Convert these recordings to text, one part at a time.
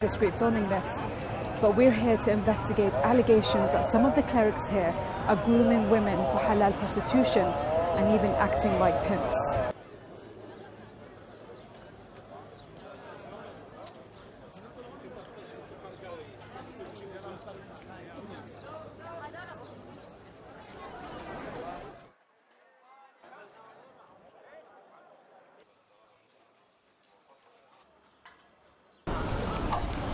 discreet filming this, but we're here to investigate allegations that some of the clerics here are grooming women for halal prostitution and even acting like pimps.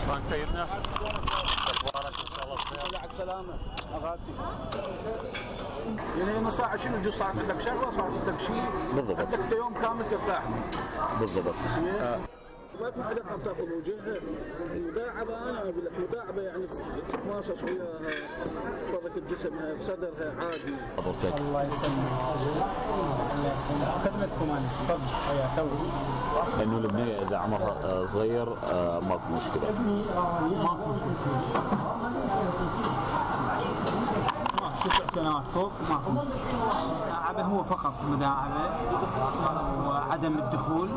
شلون سيدنا؟ اخبارك ان شاء الله بخير؟ على السلامة اغاتي. يعني ساعة شنو الجو صار عندك شغلة صار عندك شيء؟ بالضبط. عندك يوم كامل ترتاح. بالضبط. ما في حدا خاف تاخذ وجهها. مداعبة انا اقول لك مداعبة يعني تتماصص وياها تفرك بجسمها بصدرها عادي. الله يسلمك. خدمتكم انا تفضل يا توي. انه البنيه اذا عمرها صغير ماكو مشكله. ماكو مشكله. 9 سنوات فوق ماكو مشكله. مداعبه هو فقط مداعبه وعدم الدخول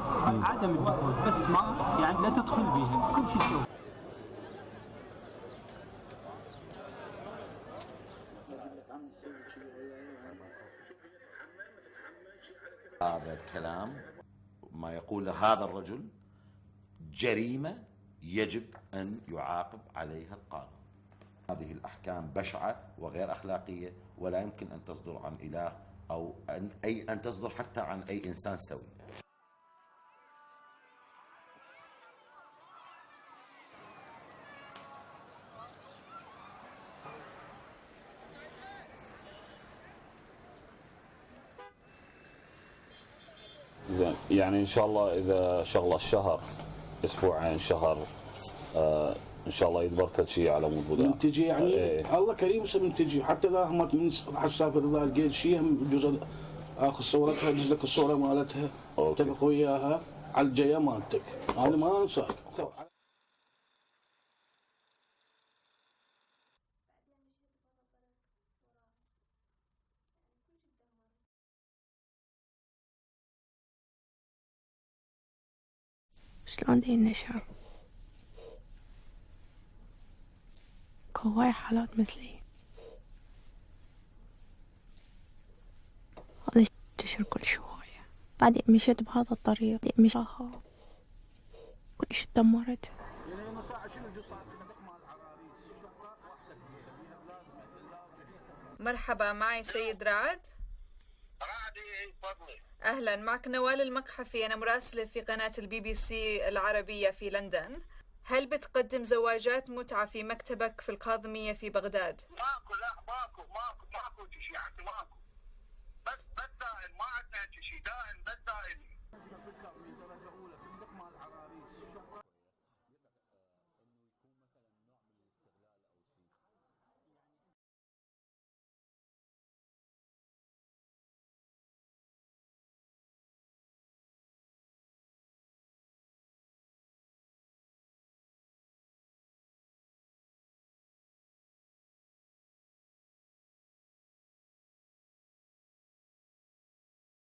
عدم الدخول بس ما يعني لا تدخل بها كل شيء تسوي. هذا الكلام ما يقوله هذا الرجل جريمة يجب أن يعاقب عليها القانون. هذه الأحكام بشعة وغير أخلاقية ولا يمكن أن تصدر عن إله أو أن تصدر حتى عن أي إنسان سوي. زين يعني ان شاء الله اذا شغله الشهر اسبوعين شهر ان شاء الله يدبر كل شيء على مود بدا. تجي يعني الله كريم من تجي حتى اذا هم من راح اسافر اذا لقيت شيء بجوز اخذ صورتها اجز لك الصوره مالتها اتفق وياها على الجايه مالتك انا ما انساك. شلون دي النشر؟ هواي حالات مثلي هذا ينتشر كل شوية. بعدين مشيت بهذا الطريق مشاها كلش تدمرت. مرحبا، معي سيد رعد. أهلا، معك نوال المقحفي، أنا مراسلة في قناة BBC العربية في لندن. هل بتقدم زواجات متعة في مكتبك في الكاظمية في بغداد؟ ماكو شيء، ماكو بس ما عندنا شيء.